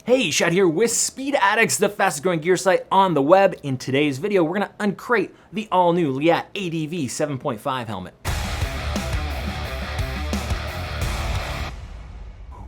Hey, Shad here with Speed Addicts, the fastest growing gear site on the web. In today's video, we're gonna uncrate the all-new Leatt ADV 7.5 helmet.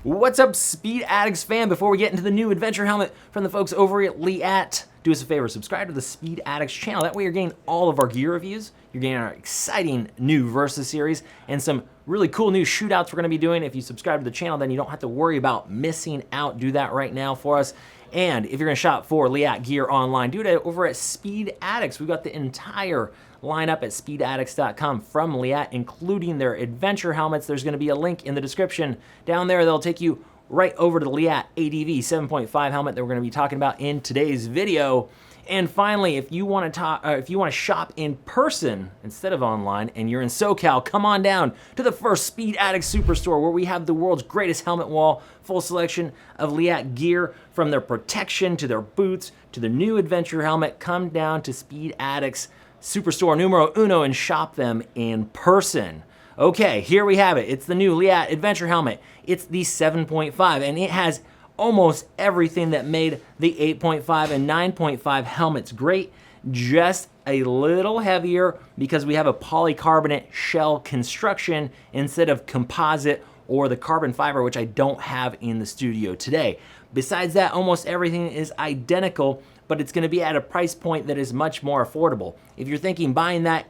What's up, Speed Addicts fan? Before we get into the new adventure helmet from the folks over at Leatt, do us a favor, subscribe to the Speed Addicts channel. That way you're getting all of our gear reviews, you're getting our exciting new Versa series, and some really cool new shootouts we're gonna be doing. If you subscribe to the channel, then you don't have to worry about missing out. Do that right now for us. And if you're gonna shop for Leatt gear online, do it over at Speed Addicts. We've got the entire lineup at speedaddicts.com from Leatt, including their adventure helmets. There's gonna be a link in the description down there that'll take you right over to the Leatt ADV 7.5 helmet that we're gonna be talking about in today's video. And finally, if you want to shop in person instead of online and you're in SoCal, come on down to the first Speed Addicts Superstore, where we have the world's greatest helmet wall, full selection of Leatt gear, from their protection to their boots to their new adventure helmet. Come down to Speed Addicts Superstore numero uno and shop them in person. Okay, here we have it. It's the new Leatt adventure helmet. It's the 7.5, and it has almost everything that made the 8.5 and 9.5 helmets great, just a little heavier because we have a polycarbonate shell construction instead of composite or the carbon fiber, which I don't have in the studio today. Besides that, almost everything is identical, but it's gonna be at a price point that is much more affordable. If you're thinking buying that,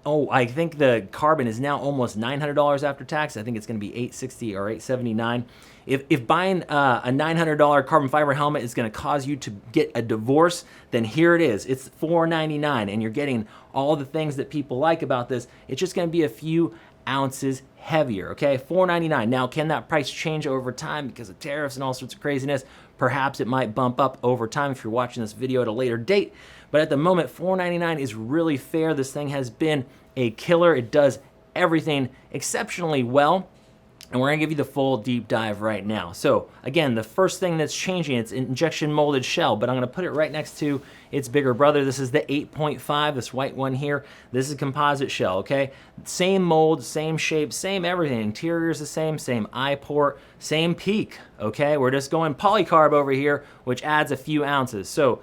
I think the carbon is now almost $900 after tax. I think it's gonna be $860 or $879. If buying a $900 carbon fiber helmet is gonna cause you to get a divorce, then here it is. It's $499, and you're getting all the things that people like about this. It's just gonna be a few ounces heavier, okay? $499. Now, can that price change over time because of tariffs and all sorts of craziness? Perhaps it might bump up over time if you're watching this video at a later date. But at the moment, $499 is really fair. This thing has been a killer. It does everything exceptionally well. And we're gonna give you the full deep dive right now. So again, the first thing that's changing, it's injection molded shell, but I'm gonna put it right next to its bigger brother. This is the 8.5, this white one here. This is composite shell, okay? Same mold, same shape, same everything. Interior is the same eye port, same peak, okay? We're just going polycarb over here, which adds a few ounces. So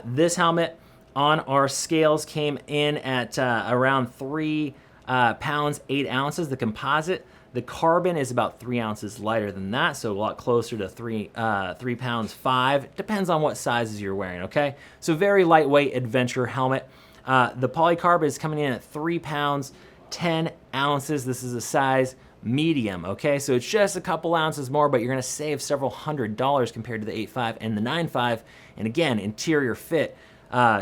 this helmet on our scales came in at around 3 pounds, 8 ounces, the composite. The carbon is about 3 ounces lighter than that, so a lot closer to 3 pounds 5. Depends on what sizes you're wearing, okay? So very lightweight adventure helmet. The polycarb is coming in at 3 pounds 10 ounces. This is a size medium, okay? So it's just a couple ounces more, but you're gonna save several $100s compared to the 8.5 and the 9.5. And again, interior fit,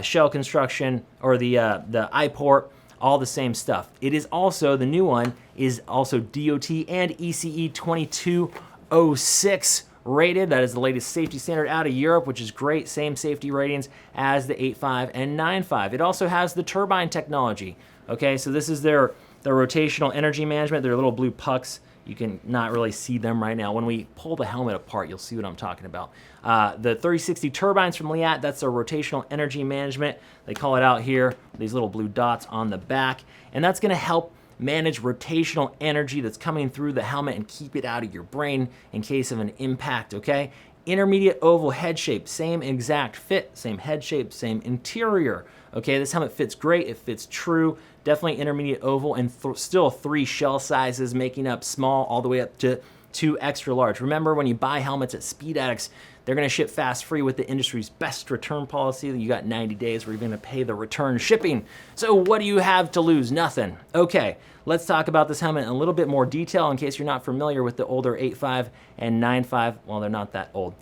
shell construction, or the eye port, all the same stuff. It is also, the new one is also DOT and ECE 2206 rated. That is the latest safety standard out of Europe, which is great. Same safety ratings as the 8.5 and 9.5. It also has the Turbine Technology. Okay, so this is their rotational energy management. They're little blue pucks. You can not really see them right now. When we pull the helmet apart, you'll see what I'm talking about. The 3060 turbines from Leatt, that's their rotational energy management. They call it out here, these little blue dots on the back. And that's gonna help manage rotational energy that's coming through the helmet and keep it out of your brain in case of an impact, okay? Intermediate oval head shape, same exact fit, same head shape, same interior. Okay, this helmet fits great, it fits true, definitely intermediate oval, and still 3 shell sizes, making up small all the way up to 2 extra large. Remember, when you buy helmets at Speed Addicts, they're gonna ship fast free with the industry's best return policy. You got 90 days where you're gonna pay the return shipping. So what do you have to lose? Nothing. Okay, let's talk about this helmet in a little bit more detail in case you're not familiar with the older 8.5 and 9.5. Well, they're not that old.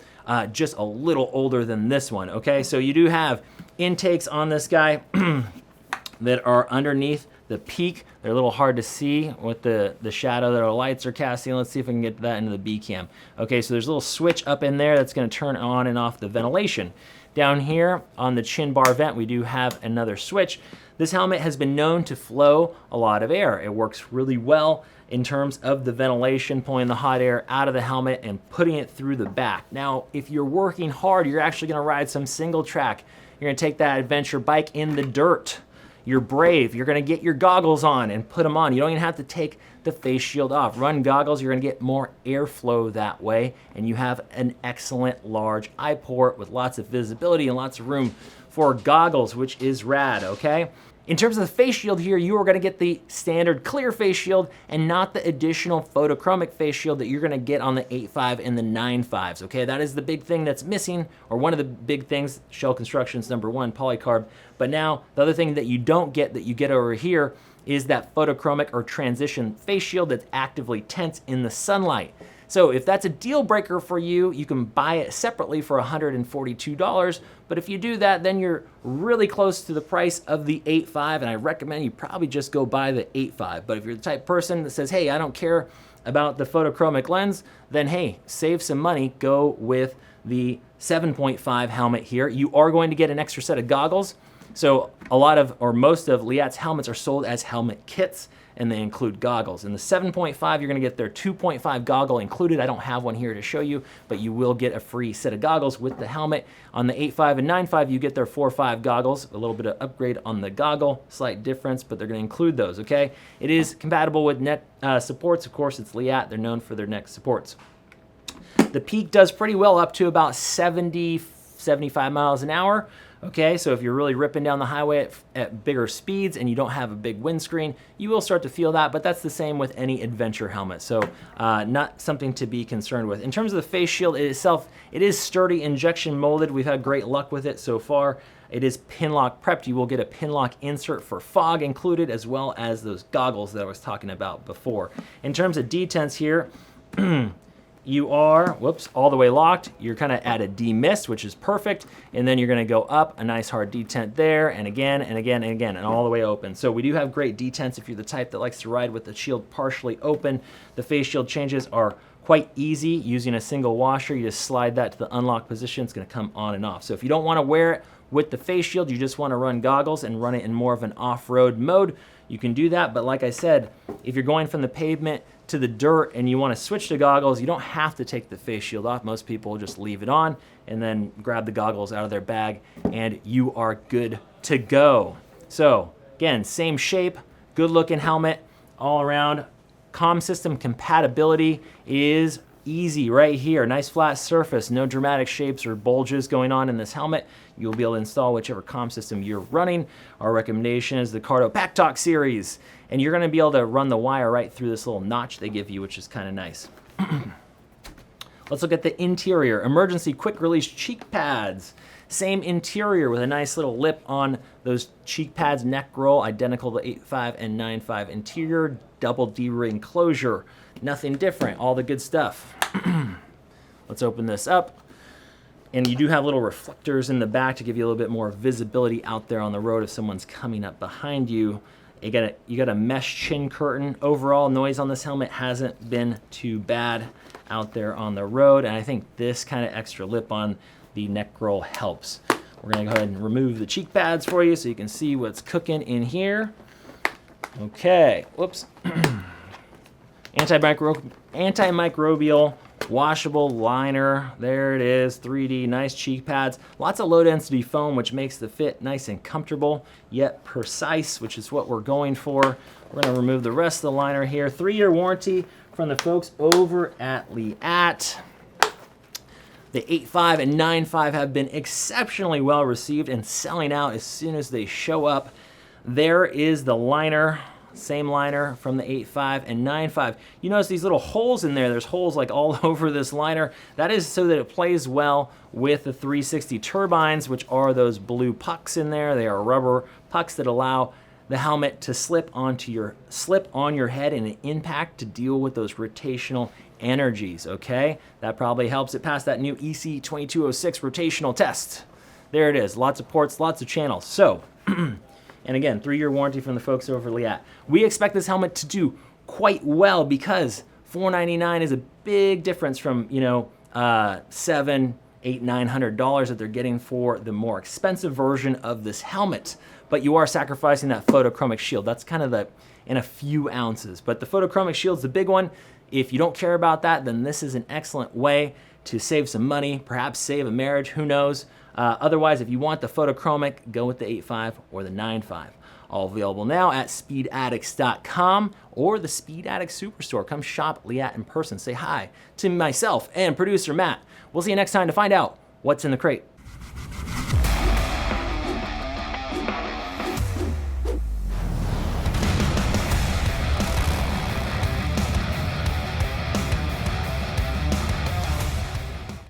Just a little older than this one, okay? So you do have intakes on this guy that are underneath the peak. They're a little hard to see with the shadow that our lights are casting. Let's see if we can get that into the B cam. Okay, so there's a little switch up in there that's gonna turn on and off the ventilation. Down here on the chin bar vent, we do have another switch. This helmet has been known to flow a lot of air. It works really well in terms of the ventilation, pulling the hot air out of the helmet and putting it through the back. Now, if you're working hard, you're actually gonna ride some single track. You're gonna take that adventure bike in the dirt. you're brave. You're gonna get your goggles on and put them on. You don't even have to take the face shield off. Run goggles, you're gonna get more airflow that way, and you have an excellent large eye port with lots of visibility and lots of room for goggles, which is rad, okay? In terms of the face shield here, you are gonna get the standard clear face shield and not the additional photochromic face shield that you're gonna get on the 8.5 and the 9.5s, okay? That is the big thing that's missing, or one of the big things. Shell Construction's #1, polycarb. But now, the other thing that you don't get that you get over here is that photochromic or transition face shield that's actively tense in the sunlight. So if that's a deal breaker for you, you can buy it separately for $142. But if you do that, then you're really close to the price of the 8.5, and I recommend you probably just go buy the 8.5. But if you're the type of person that says, hey, I don't care about the photochromic lens, then hey, save some money, go with the 7.5 helmet here. You are going to get an extra set of goggles. So a lot of, or most of Leatt's helmets are sold as helmet kits, and they include goggles. In the 7.5, you're gonna get their 2.5 goggle included. I don't have one here to show you, but you will get a free set of goggles with the helmet. On the 8.5 and 9.5, you get their 4.5 goggles, a little bit of upgrade on the goggle, slight difference, but they're gonna include those, okay? It is compatible with neck supports. Of course, it's Leatt. They're known for their neck supports. The peak does pretty well up to about 70, 75 miles an hour. Okay, so if you're really ripping down the highway at bigger speeds and you don't have a big windscreen, you will start to feel that, but that's the same with any adventure helmet, so not something to be concerned with. In terms of the face shield itself, it is sturdy, injection molded. We've had great luck with it so far. It is pin lock prepped. You will get a pin lock insert for fog included, as well as those goggles that I was talking about before. In terms of detents here, you are, all the way locked. You're kind of at a demist, which is perfect. And then you're gonna go up, a nice hard detent there, and again, and again, and again, and all the way open. So we do have great detents if you're the type that likes to ride with the shield partially open. The face shield changes are quite easy using a single washer. You just slide that to the unlock position. It's gonna come on and off. So if you don't wanna wear it with the face shield, you just wanna run goggles and run it in more of an off-road mode, you can do that. But like I said, if you're going from the pavement to the dirt and you want to switch to goggles, you don't have to take the face shield off. Most people just leave it on and then grab the goggles out of their bag and you are good to go. So again, same shape, good looking helmet all around. Comm system compatibility is easy right here. Nice flat surface, no dramatic shapes or bulges going on in this helmet. You'll be able to install whichever comm system you're running. Our recommendation is the Cardo Pack Talk series, and you're gonna be able to run the wire right through this little notch they give you, which is kind of nice. Let's look at the interior. Emergency quick release cheek pads. Same interior with a nice little lip on those cheek pads, neck roll, identical to 8.5 and 9.5 interior, double D-ring closure. Nothing different, all the good stuff. Let's open this up. And you do have little reflectors in the back to give you a little bit more visibility out there on the road if someone's coming up behind you. You got a mesh chin curtain. Overall noise on this helmet hasn't been too bad out there on the road, and I think this kind of extra lip on the neck roll helps. We're gonna go ahead and remove the cheek pads for you so you can see what's cooking in here. Okay, whoops. Antimicrobial washable liner. There it is, 3D, nice cheek pads. Lots of low density foam, which makes the fit nice and comfortable, yet precise, which is what we're going for. We're gonna remove the rest of the liner here. 3-year warranty from the folks over at Leatt. The 8.5 and 9.5 have been exceptionally well received and selling out as soon as they show up. There is the liner. Same liner from the 8.5 and 9.5. You notice these little holes in there. There's holes like all over this liner. That is so that it plays well with the 360 turbines, which are those blue pucks in there. They are rubber pucks that allow the helmet to slip on your head in an impact to deal with those rotational energies, okay? That probably helps it pass that new EC 2206 rotational test. There it is, lots of ports, lots of channels. So, and again, 3-year warranty from the folks over at Leatt. We expect this helmet to do quite well because $499 is a big difference from, you know, $700, $800, $900 that they're getting for the more expensive version of this helmet. But you are sacrificing that photochromic shield. That's kind of in a few ounces. But the photochromic shield's the big one. If you don't care about that, then this is an excellent way to save some money, perhaps save a marriage, who knows. Otherwise, if you want the photochromic, go with the 8.5 or the 9.5. All available now at speedaddicts.com or the Speed Addicts Superstore. Come shop Leatt in person. Say hi to myself and producer Matt. We'll see you next time to find out what's in the crate.